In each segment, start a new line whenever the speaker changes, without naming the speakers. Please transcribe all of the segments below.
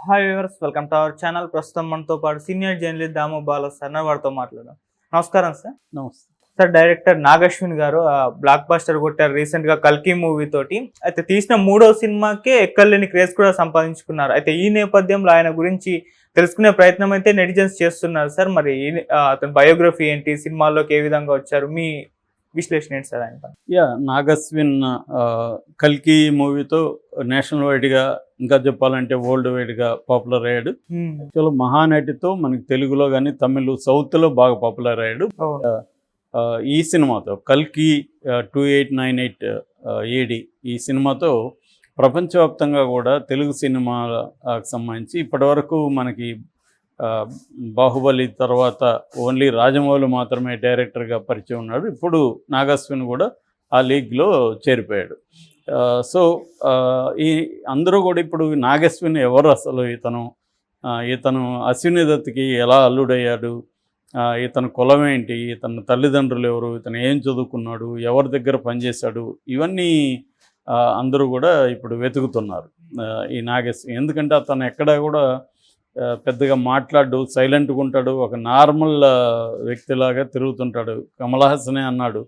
Hi viewers, welcome to our channel. ప్రస్తుతం మనతో పాటు సీనియర్ జర్నలిస్ట్ దాము బాల సార్ వారితో మాట్లాడదాం. నమస్కారం సార్.
నమస్తే
సార్, డైరెక్టర్ నాగశ్విన్ గారు బ్లాక్ బస్టర్ కొట్టారు రీసెంట్ గా కల్కి మూవీ తోటి. అయితే తీసిన మూడో సినిమాకే ఎక్కలేని క్రేజ్ కూడా సంపాదించుకున్నారు. అయితే ఈ నేపథ్యంలో ఆయన గురించి తెలుసుకునే ప్రయత్నం అయితే నెటిజన్స్ చేస్తున్నారు సార్. మరి అతని బయోగ్రఫీ ఏంటి, సినిమాల్లోకి ఏ విధంగా వచ్చారు, మీ విశ్లేషణ ఏంటి సార్ ఆయన?
నాగశ్విన్ కల్కి మూవీతో నేషనల్ వైడ్గా, ఇంకా చెప్పాలంటే వరల్డ్ వైడ్గా పాపులర్ అయ్యాడు. యాక్చువల్ మహానటితో మనకి తెలుగులో కానీ తమిళ్ సౌత్లో బాగా పాపులర్ అయ్యాడు. ఈ సినిమాతో కల్కి 2898 AD ఈ సినిమాతో ప్రపంచవ్యాప్తంగా కూడా తెలుగు సినిమాకు సంబంధించి ఇప్పటివరకు మనకి బాహుబలి తర్వాత ఓన్లీ రాజమౌళి మాత్రమే డైరెక్టర్గా పరిచయం ఉన్నాడు. ఇప్పుడు నాగశ్విన్ కూడా ఆ లీగ్లో చేరిపోయాడు. సో ఈ అందరూ కూడా ఇప్పుడు నాగశ్విన్ ఎవరు, అసలు ఇతను అశ్విని దత్తుకి ఎలా అల్లుడయ్యాడు, ఇతను కులం ఏంటి, ఇతను తల్లిదండ్రులు ఎవరు, ఇతను ఏం చదువుకున్నాడు, ఎవరి దగ్గర పనిచేశాడు, ఇవన్నీ అందరూ కూడా ఇప్పుడు వెతుకుతున్నారు ఈ నాగశ్విన్. ఎందుకంటే అతను ఎక్కడ కూడా పెద్దగా మాట్లాడు, సైలెంట్గా ఉంటాడు, ఒక నార్మల్ వ్యక్తిలాగా తిరుగుతుంటాడు. కమల్ హాసనే అన్నాడు,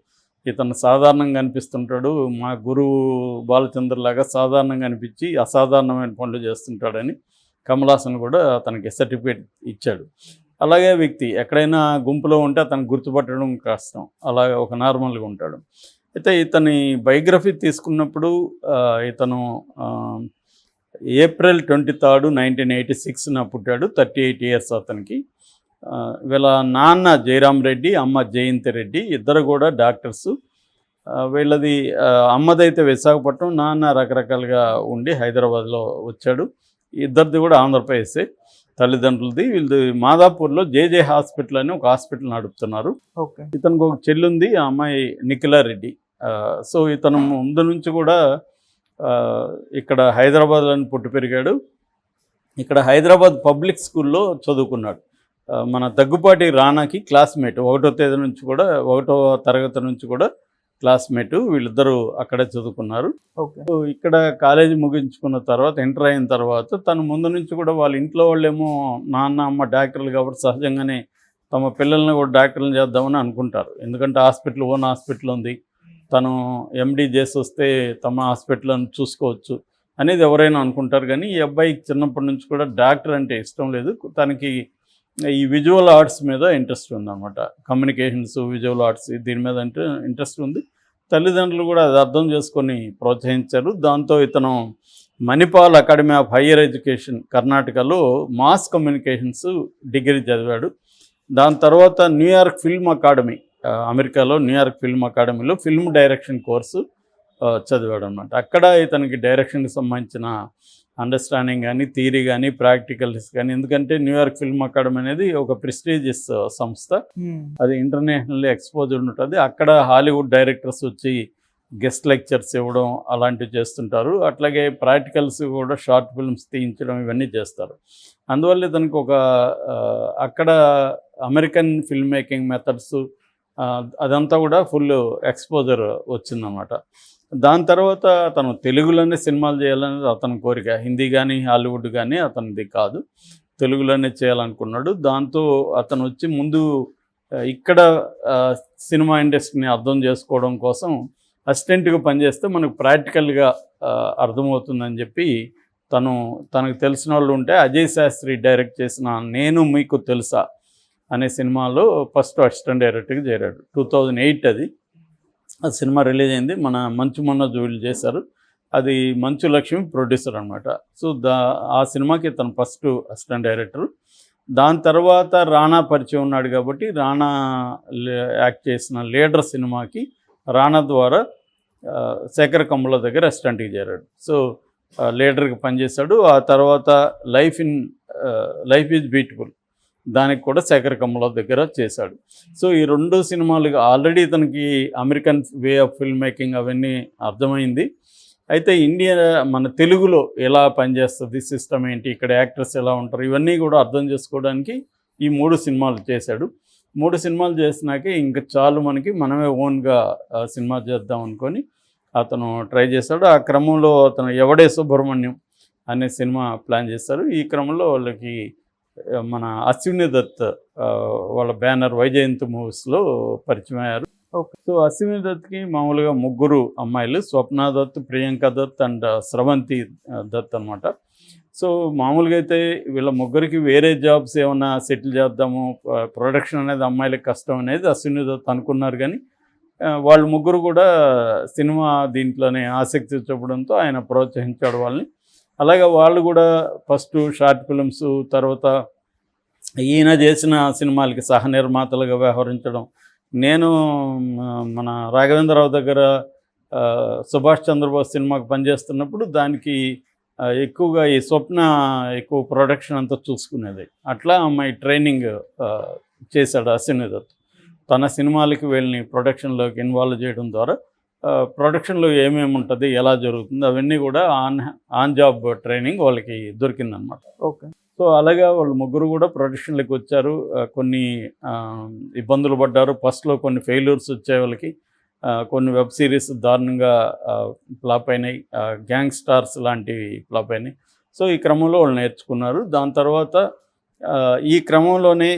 ఇతను సాధారణంగా అనిపిస్తుంటాడు, మా గురువు బాలచంద్రలాగా సాధారణంగా అనిపించి అసాధారణమైన పనులు చేస్తుంటాడని కమల్ హాసన్ కూడా అతనికి సర్టిఫికేట్ ఇచ్చాడు. అలాగే వ్యక్తి ఎక్కడైనా గుంపులో ఉంటే అతను గుర్తుపట్టడం కష్టం, అలాగే ఒక నార్మల్గా ఉంటాడు. అయితే ఇతని బయోగ్రఫీ తీసుకున్నప్పుడు ఇతను April 23, 1986 పుట్టాడు. 38 years అతనికి. వీళ్ళ నాన్న జయరామ్ రెడ్డి, అమ్మ జయంతి రెడ్డి, ఇద్దరు కూడా డాక్టర్సు. వీళ్ళది అమ్మదైతే విశాఖపట్నం, నాన్న రకరకాలుగా ఉండి హైదరాబాద్లో వచ్చాడు. ఇద్దరిది కూడా ఆంధ్రప్రదేశే తల్లిదండ్రులది. వీళ్ళది మాదాపూర్లో జేజే హాస్పిటల్ అని ఒక హాస్పిటల్ నడుపుతున్నారు. ఇతనికి ఒక చెల్లుంది, ఆ అమ్మాయి నిఖిలా రెడ్డి. సో ఇతను ముందు నుంచి కూడా ఇక్కడ హైదరాబాద్లో పుట్టి పెరిగాడు. ఇక్కడ హైదరాబాద్ పబ్లిక్ స్కూల్లో చదువుకున్నాడు. మన దగ్గుపాటి రానాకి క్లాస్మేట్, 1వ తరగతి నుంచి కూడా క్లాస్మేటు. వీళ్ళిద్దరూ అక్కడే చదువుకున్నారు. సో ఇక్కడ కాలేజీ ముగించుకున్న తర్వాత, ఇంటర్ అయిన తర్వాత తను ముందు నుంచి కూడా వాళ్ళ ఇంట్లో వాళ్ళేమో నాన్న అమ్మ డాక్టర్లు కాబట్టి సహజంగానే తమ పిల్లల్ని కూడా డాక్టర్లు చేద్దామని అనుకుంటారు. ఎందుకంటే ఓన్ హాస్పిటల్ ఉంది, తను MD చేసి వస్తే తమ హాస్పిటల్ని చూసుకోవచ్చు అనేది ఎవరైనా అనుకుంటారు. కానీ ఈ అబ్బాయికి చిన్నప్పటి నుంచి కూడా డాక్టర్ అంటే ఇష్టం లేదు. తనకి ఈ విజువల్ ఆర్ట్స్ మీద ఇంట్రెస్ట్ ఉందన్నమాట. కమ్యూనికేషన్స్, విజువల్ ఆర్ట్స్, దీని మీద అంటే ఇంట్రెస్ట్ ఉంది. తల్లిదండ్రులు కూడా అది అర్థం చేసుకొని ప్రోత్సహించారు. దాంతో ఇతను Manipal academy of higher education కర్ణాటకలో మాస్ కమ్యూనికేషన్స్ డిగ్రీ చదివాడు. దాని తర్వాత న్యూయార్క్ ఫిల్మ్ అకాడమీ, అమెరికాలో న్యూయార్క్ ఫిల్మ్ అకాడమీలో ఫిల్మ్ డైరెక్షన్ కోర్సు చదివాడు అనమాట. అక్కడ ఇతనికి డైరెక్షన్కి సంబంధించిన అండర్స్టాండింగ్ కానీ, థియరీ కానీ, ప్రాక్టికల్స్ కానీ, ఎందుకంటే న్యూయార్క్ ఫిల్మ్ అకాడమీ అనేది ఒక ప్రెస్టీజియస్ సంస్థ, అది ఇంటర్నేషనల్లీ ఎక్స్పోజ్డ్ ఉంటుంది. అక్కడ హాలీవుడ్ డైరెక్టర్స్ వచ్చి గెస్ట్ లెక్చర్స్ ఇవ్వడం అలాంటివి చేస్తుంటారు. అట్లాగే ప్రాక్టికల్స్ కూడా, షార్ట్ ఫిల్మ్స్ తీయించడం, ఇవన్నీ చేస్తారు. అందువల్ల ఇతనికి అక్కడ అమెరికన్ ఫిల్మ్ మేకింగ్ మెథడ్స్ అదంతా కూడా ఫుల్ ఎక్స్పోజర్ వచ్చిందన్నమాట. దాని తర్వాత అతను తెలుగులోనే సినిమాలు చేయాలనేది అతని కోరిక. హిందీ కానీ హాలీవుడ్ కానీ అతనిది కాదు, తెలుగులోనే చేయాలనుకున్నాడు. దాంతో అతను వచ్చి ముందు ఇక్కడ సినిమా ఇండస్ట్రీని అర్థం చేసుకోవడం కోసం అసిస్టెంట్గా పనిచేస్తే మనకు ప్రాక్టికల్గా అర్థమవుతుందని చెప్పి తనకు తెలిసిన వాళ్ళు ఉంటే అజయ్ శాస్త్రి డైరెక్ట్ చేసిన నేను మీకు తెలుసా అనే సినిమాలో ఫస్ట్ అసిస్టెంట్ డైరెక్టర్గా చేరాడు. 2008 అది. ఆ సినిమా రిలీజ్ అయింది. మన మంచు మనోజ్ వీళ్ళు చేశారు. అది మంచు లక్ష్మి ప్రొడ్యూసర్ అనమాట. సో ఆ సినిమాకి తను ఫస్ట్ అసిస్టెంట్ డైరెక్టర్. దాని తర్వాత రానా పరిచయం ఉన్నాడు కాబట్టి రానా యాక్ట్ చేసిన లీడర్ సినిమాకి రానా ద్వారా శేఖర్ కమ్ముల దగ్గర అసిస్టెంట్గా చేరాడు. సో లీడర్కి పనిచేశాడు. ఆ తర్వాత లైఫ్ ఈజ్ బ్యూటిఫుల్, దానికి కూడా శేఖర్ కమ్ముల దగ్గర చేశాడు. సో ఈ 2 సినిమాలు ఆల్రెడీ ఇతనికి American way of film making అవన్నీ అర్థమైంది. అయితే మన తెలుగులో ఎలా పనిచేస్తుంది, సిస్టమ్ ఏంటి, ఇక్కడ యాక్టర్స్ ఎలా ఉంటారు, ఇవన్నీ కూడా అర్థం చేసుకోవడానికి ఈ 3 సినిమాలు చేశాడు. 3 సినిమాలు చేసినాకే ఇంకా చాలు, మనమే ఓన్గా సినిమా చేద్దాం అనుకొని అతను ట్రై చేశాడు. ఆ క్రమంలో అతను ఎవడే సుబ్రహ్మణ్యం అనే సినిమా ప్లాన్ చేస్తారు. ఈ క్రమంలో వాళ్ళకి మన అశ్విని దత్ వాళ్ళ బ్యానర్ వైజయంత్ మూవీస్లో పరిచయం అయ్యారు.
ఓకే.
సో అశ్విని దత్కి మామూలుగా ముగ్గురు అమ్మాయిలు, స్వప్న దత్, ప్రియాంక దత్ అండ్ స్రవంతి దత్ అనమాట. సో మామూలుగా అయితే వీళ్ళ ముగ్గురికి వేరే జాబ్స్ ఏమన్నా సెటిల్ చేద్దాము, ప్రొడక్షన్ అనేది అమ్మాయిలకు కష్టం అనేది అశ్విని దత్ అనుకున్నారు. కానీ వాళ్ళు ముగ్గురు కూడా సినిమా దీంట్లోనే ఆసక్తి చూపడంతో ఆయన ప్రోత్సహించాడు వాళ్ళని. అలాగే వాళ్ళు కూడా ఫస్ట్ షార్ట్ ఫిల్మ్స్, తర్వాత ఈయన చేసిన సినిమాలకి సహ నిర్మాతలుగా వ్యవహరించడం. నేను మన రాఘవేంద్రరావు దగ్గర సుభాష్ చంద్రబోస్ సినిమాకి పనిచేస్తున్నప్పుడు దానికి ఎక్కువగా ఈ స్వప్న ఎక్కువ ప్రొడక్షన్ అంతా చూసుకునేది. అట్లా అమ్మాయి ట్రైనింగ్ చేశాడు అశ్విని దత్. తన సినిమాలకి వీళ్ళని ప్రొడక్షన్లోకి ఇన్వాల్వ్ చేయడం ద్వారా ప్రొడక్షన్లో ఏమేమి ఉంటుంది, ఎలా జరుగుతుంది, అవన్నీ కూడా ఆన్ జాబ్ ట్రైనింగ్ వాళ్ళకి దొరికిందనమాట.
ఓకే.
సో అలాగా వాళ్ళు ముగ్గురు కూడా ప్రొడక్షన్లోకి వచ్చారు. కొన్ని ఇబ్బందులు పడ్డారు. ఫస్ట్లో కొన్ని ఫెయిల్యూర్స్ వచ్చాయి వాళ్ళకి. కొన్ని వెబ్ సిరీస్ దారుణంగా ఫ్లాప్ అయినాయి. గ్యాంగ్ స్టార్స్ లాంటివి ఫ్లాప్ అయినాయి. సో ఈ క్రమంలో వాళ్ళు నేర్చుకున్నారు. దాని తర్వాత ఈ క్రమంలోనే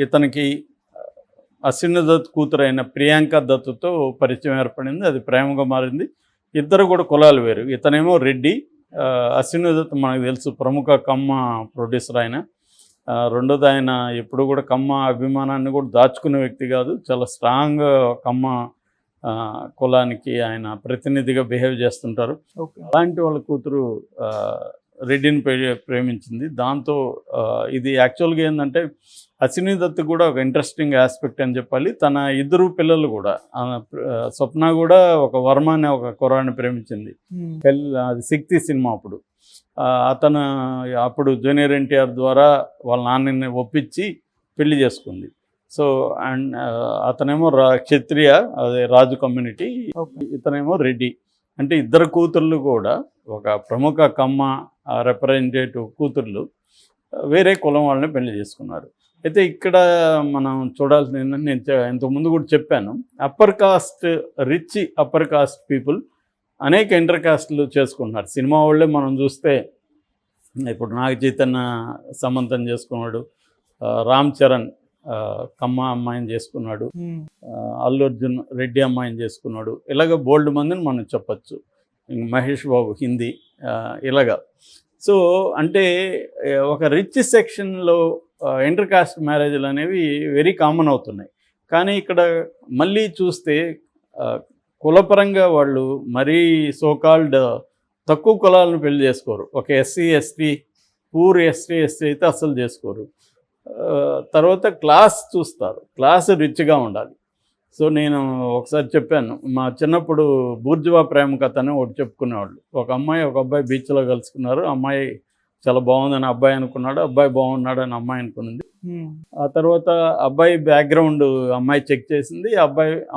ఇతనికి అశ్విని దత్ కూతురైన ప్రియాంక దత్తో పరిచయం ఏర్పడింది. అది ప్రేమగా మారింది. ఇద్దరు కూడా కులాలు వేరు. ఇతనేమో రెడ్డి, అశ్విని దత్ మనకు తెలుసు ప్రముఖ కమ్మ ప్రొడ్యూసర్ ఆయన. రెండోది ఆయన ఎప్పుడు కూడా కమ్మ అభిమానాన్ని కూడా దాచుకునే వ్యక్తి కాదు. చాలా స్ట్రాంగ్ కమ్మ కులానికి ఆయన ప్రతినిధిగా బిహేవ్ చేస్తుంటారు. అలాంటి వాళ్ళ కూతురు రెడ్డిని ప్రేమించింది. దాంతో ఇది యాక్చువల్గా ఏంటంటే అశ్విని దత్ కూడా ఒక ఇంట్రెస్టింగ్ ఆస్పెక్ట్ అని చెప్పాలి. తన ఇద్దరు పిల్లలు కూడా, స్వప్న కూడా ఒక వర్మ అనే ఒక కుర్రాడిని ప్రేమించింది. అది శక్తి సినిమా అప్పుడు. అతను అప్పుడు జూనియర్ ఎన్టీఆర్ ద్వారా వాళ్ళ నాన్నని ఒప్పించి పెళ్లి చేసుకుంది. సో అండ్ అతనేమో క్షత్రియ, అదే రాజు కమ్యూనిటీ, ఇతనేమో రెడ్డి. అంటే ఇద్దరు కూతుర్లు కూడా ఒక ప్రముఖ కమ్మ రిప్రజెంటేటివ్ కూతుర్లు వేరే కులం వాళ్ళని పెళ్లి చేసుకున్నారు. అయితే ఇక్కడ మనం చూడాల్సింది ఏంటంటే, నేను ఇంతకుముందు కూడా చెప్పాను, upper caste rich upper caste people అనేక ఇంటర్ కాస్ట్లు చేసుకుంటున్నారు. సినిమా వాళ్ళే మనం చూస్తే ఇప్పుడు నాగ చైతన్య సమంతం చేసుకున్నాడు, రామ్ చరణ్ కమ్మ అమ్మాయిని చేసుకున్నాడు, అల్లు అర్జున్ రెడ్డి అమ్మాయిని చేసుకున్నాడు. ఇలాగ బోల్డ్ మందిని మనం చెప్పచ్చు. మహేష్ బాబు హిందీ, ఇలాగా. సో అంటే ఒక రిచ్ సెక్షన్లో ఇంటర్ కాస్ట్ మ్యారేజ్లు అనేవి వెరీ కామన్ అవుతున్నాయి. కానీ ఇక్కడ మళ్ళీ చూస్తే కులపరంగా వాళ్ళు మరీ సోకాల్డ్ తక్కువ కులాలను పెళ్లి చేసుకోరు. ఒక ఎస్సీ ఎస్టీ, పూర్ ఎస్టీ అయితే అస్సలు చేసుకోరు. తర్వాత క్లాస్ చూస్తారు, క్లాస్ రిచ్గా ఉండాలి. సో నేను ఒకసారి చెప్పాను, మా చిన్నప్పుడు బూర్జువా ప్రేమ కథ అని ఒకటి చెప్పుకునేవాళ్ళు. ఒక అమ్మాయి ఒక అబ్బాయి బీచ్లో కలుసుకున్నారు. అమ్మాయి చాలా బాగుందని అబ్బాయి అనుకున్నాడు, అబ్బాయి బాగున్నాడు అని అమ్మాయి అనుకున్నది. ఆ తర్వాత అబ్బాయి బ్యాక్గ్రౌండ్ అమ్మాయి చెక్ చేసింది,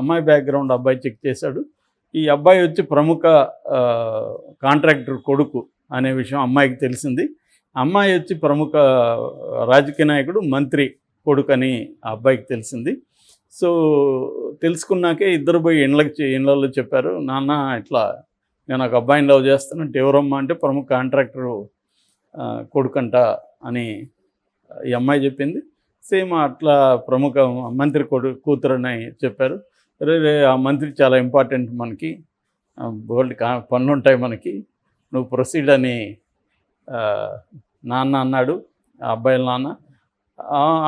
అమ్మాయి బ్యాక్గ్రౌండ్ అబ్బాయి చెక్ చేశాడు. ఈ అబ్బాయి వచ్చి ప్రముఖ కాంట్రాక్టర్ కొడుకు అనే విషయం అమ్మాయికి తెలిసింది. అమ్మాయి వచ్చి ప్రముఖ రాజకీయ నాయకుడు మంత్రి కొడుకు అని ఆ అబ్బాయికి తెలిసింది. సో తెలుసుకున్నాకే ఇద్దరు పోయి ఇళ్ళలో చెప్పారు, నాన్న ఇట్లా నేను ఒక అబ్బాయిని లవ్ చేస్తానంటే ఎవరమ్మా అంటే ప్రముఖ కాంట్రాక్టరు కొడుకంట అని ఈ అమ్మాయి చెప్పింది. సేమ్ అట్లా ప్రముఖ మంత్రి కూతురు అని చెప్పారు. రే ఆ మంత్రి చాలా ఇంపార్టెంట్ మనకి, బోల్డ్ పనులు ఉంటాయి మనకి, నువ్వు ప్రొసీడ్ అని నాన్న అన్నాడు, ఆ అబ్బాయిల నాన్న.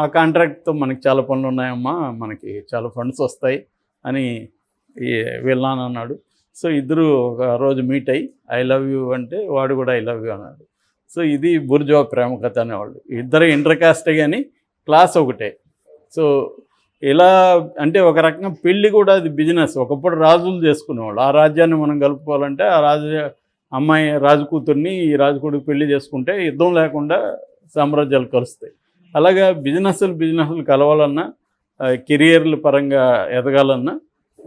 ఆ కాంట్రాక్ట్తో మనకి చాలా పనులు ఉన్నాయమ్మా, మనకి చాలా ఫండ్స్ వస్తాయి అని వీళ్ళ నాన్న అన్నాడు. సో ఇద్దరు ఒక రోజు మీట్ అయ్యి ఐ లవ్ యూ అంటే వాడు కూడా ఐ లవ్ యూ అన్నాడు. సో ఇది బుర్జువా ప్రేమ కథ అనేవాళ్ళు. ఇద్దరు ఇంటర్ కాస్టే కానీ క్లాస్ ఒకటే. సో ఇలా అంటే ఒక రకంగా పెళ్ళి కూడా అది బిజినెస్. ఒకప్పుడు రాజులు చేసుకునేవాళ్ళు. ఆ రాజ్యాన్ని మనం కలుపుకోవాలంటే ఆ అమ్మాయి రాజు కూతుర్ని ఈ రాజు కొడుకు పెళ్లి చేసుకుంటే యుద్ధం లేకుండా సామ్రాజ్యాలు కలుస్తాయి. అలాగా బిజినెస్లు కలవాలన్నా, కెరియర్ల పరంగా ఎదగాలన్నా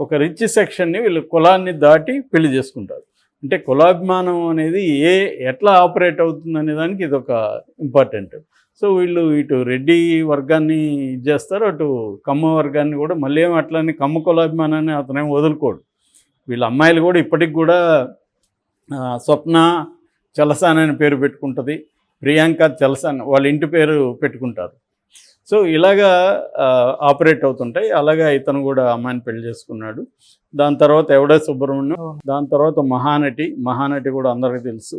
ఒక రిచ్ సెక్షన్ని వీళ్ళు కులాన్ని దాటి పెళ్లి చేసుకుంటారు. అంటే కులాభిమానం అనేది ఎట్లా ఆపరేట్ అవుతుంది అనే దానికి ఇది ఒక ఇంపార్టెంట్. సో వీళ్ళు ఇటు రెడ్డి వర్గాన్ని చేస్తారు, అటు కమ్మ వర్గాన్ని కూడా మళ్ళీ ఏమో అట్లని కమ్మ కులాభిమానాన్ని అతనేం వదులుకోడు. వీళ్ళ అమ్మాయిలు కూడా ఇప్పటికి కూడా స్వప్న చలసాని అని పేరు పెట్టుకుంటుంది, ప్రియాంక చలసాని వాళ్ళ ఇంటి పేరు పెట్టుకుంటారు. సో ఇలాగా ఆపరేట్ అవుతుంటాయి. అలాగా ఇతను కూడా అమ్మాయిని పెళ్లి చేసుకున్నాడు. దాని తర్వాత ఎవడే సుబ్రహ్మణ్యం, దాని తర్వాత మహానటి కూడా అందరికీ తెలుసు.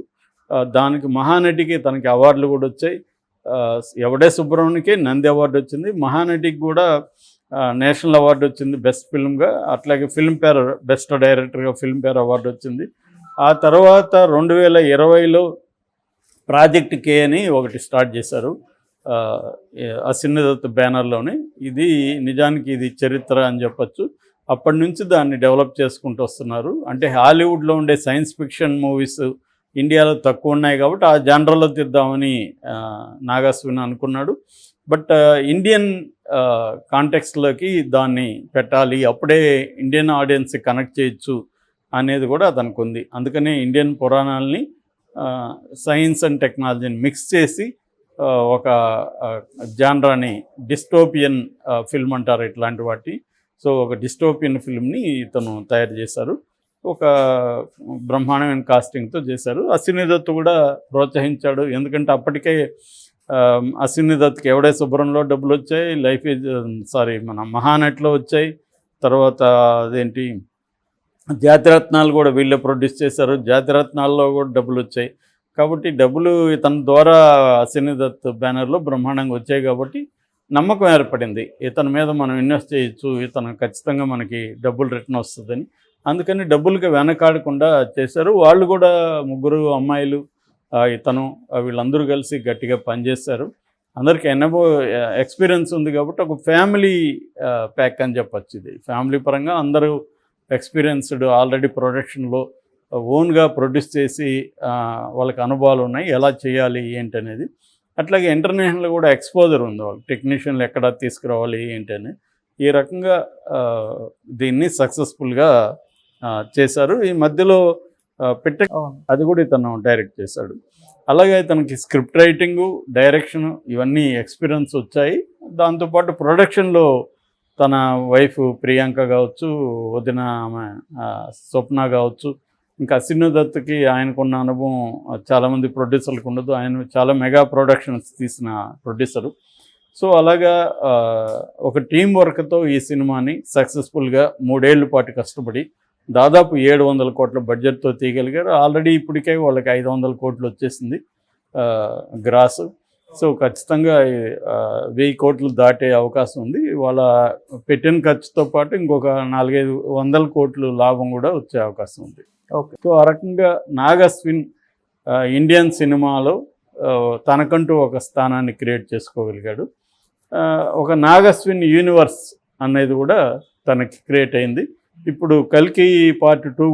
దానికి మహానటికి తనకి అవార్డులు కూడా వచ్చాయి. ఎవడే సుబ్రహ్మణ్యకి నంది అవార్డు వచ్చింది, మహానటికి కూడా నేషనల్ అవార్డు వచ్చింది బెస్ట్ ఫిల్మ్గా. అట్లాగే ఫిల్మ్ఫేర్ బెస్ట్ డైరెక్టర్గా ఫిల్మ్ఫేర్ అవార్డు వచ్చింది. ఆ తర్వాత 2020లో ప్రాజెక్ట్ కే అని ఒకటి స్టార్ట్ చేశారు అశ్విని దత్ బ్యానర్లోనే. ఇది నిజానికి ఇది చరిత్ర అని చెప్పచ్చు. అప్పటి నుంచి దాన్ని డెవలప్ చేసుకుంటూ వస్తున్నారు. అంటే హాలీవుడ్లో ఉండే సైన్స్ ఫిక్షన్ మూవీస్ ఇండియాలో తక్కువ ఉన్నాయి కాబట్టి ఆ జానర్లో తీద్దామని నాగాశ్విన్ అనుకున్నాడు. బట్ ఇండియన్ కాంటెక్స్ట్లోకి దాన్ని పెట్టాలి, అప్పుడే ఇండియన్ ఆడియన్స్కి కనెక్ట్ చేయొచ్చు అనేది కూడా అతనికి ఉంది. అందుకనే ఇండియన్ పురాణాలని సైన్స్ అండ్ టెక్నాలజీని మిక్స్ చేసి ఒక జానరాని డిస్టోపియన్ ఫిల్మ్ అంటారు ఇట్లాంటి వాటి. సో ఒక డిస్టోపియన్ ఫిల్మ్ని ఇతను తయారు చేశారు. ఒక బ్రహ్మాండమైన కాస్టింగ్తో చేశారు. అశ్విని దత్ కూడా ప్రోత్సహించాడు. ఎందుకంటే అప్పటికే అశ్విని దత్కి ఎవడే శుభ్రంలో డబ్బులు వచ్చాయి, మన మహానటిలో వచ్చాయి. తర్వాత అదేంటి జాతిరత్నాలు కూడా వీళ్ళే ప్రొడ్యూస్ చేశారు, జాతిరత్నాల్లో కూడా డబ్బులు వచ్చాయి. కాబట్టి డబ్బులు ఇతని ద్వారా అశ్విని దత్ బ్యానర్లో బ్రహ్మాండంగా వచ్చాయి కాబట్టి నమ్మకం ఏర్పడింది, ఇతని మీద మనం ఇన్వెస్ట్ చేయొచ్చు, ఇతను ఖచ్చితంగా మనకి డబ్బులు రిటర్న్ వస్తుందని. అందుకని డబ్బులకి వెనకాడకుండా చేశారు. వాళ్ళు కూడా ముగ్గురు అమ్మాయిలు, ఇతను, వీళ్ళందరూ కలిసి గట్టిగా పనిచేశారు. అందరికీ ఎక్స్పీరియన్స్ ఉంది కాబట్టి ఒక ఫ్యామిలీ ప్యాక్ అని చెప్పచ్చు. ఇది ఫ్యామిలీ పరంగా అందరూ ఎక్స్పీరియన్స్డ్, ఆల్రెడీ ప్రొడక్షన్లో ఓన్గా ప్రొడ్యూస్ చేసి వాళ్ళకి అనుభవాలు ఉన్నాయి ఎలా చేయాలి ఏంటి అనేది. అట్లాగే ఇంటర్నేషనల్ కూడా ఎక్స్పోజర్ ఉంది వాళ్ళు, టెక్నీషియన్లు ఎక్కడ తీసుకురావాలి ఏంటి అని. ఈ రకంగా దీన్ని సక్సెస్ఫుల్గా చేశారు. ఈ మధ్యలో అది కూడా ఇతను డైరెక్ట్ చేశాడు. అలాగే ఇతనికి స్క్రిప్ట్ రైటింగు, డైరెక్షను ఇవన్నీ ఎక్స్పీరియన్స్ వచ్చాయి. దాంతోపాటు ప్రొడక్షన్లో తన వైఫ్ ప్రియాంక కావచ్చు, వదిన స్వప్న కావచ్చు, ఇంకా అశ్విని దత్కి ఆయనకున్న అనుభవం చాలామంది ప్రొడ్యూసర్లకు ఉండదు. ఆయన చాలా మెగా ప్రొడక్షన్స్ తీసిన ప్రొడ్యూసరు. సో అలాగా ఒక టీం వర్క్తో ఈ సినిమాని సక్సెస్ఫుల్గా 3 ఏళ్ల పాటు కష్టపడి దాదాపు 700 కోట్ల బడ్జెట్తో తీయగలిగారు. ఆల్రెడీ ఇప్పటికే వాళ్ళకి 500 కోట్లు వచ్చేసింది గ్రాస్. సో ఖచ్చితంగా 1000 కోట్లు దాటే అవకాశం ఉంది. వాళ్ళ పెట్టిన ఖర్చుతో పాటు ఇంకొక 400-500 కోట్లు లాభం కూడా వచ్చే అవకాశం ఉంది.
ఓకే.
సో ఆ రకంగా నాగశ్విన్ ఇండియన్ సినిమాలో తనకంటూ ఒక స్థానాన్ని క్రియేట్ చేసుకోగలిగాడు. ఒక నాగశ్విన్ యూనివర్స్ అనేది కూడా తనకి క్రియేట్ అయింది. ఇప్పుడు కల్కి పార్ట్ 2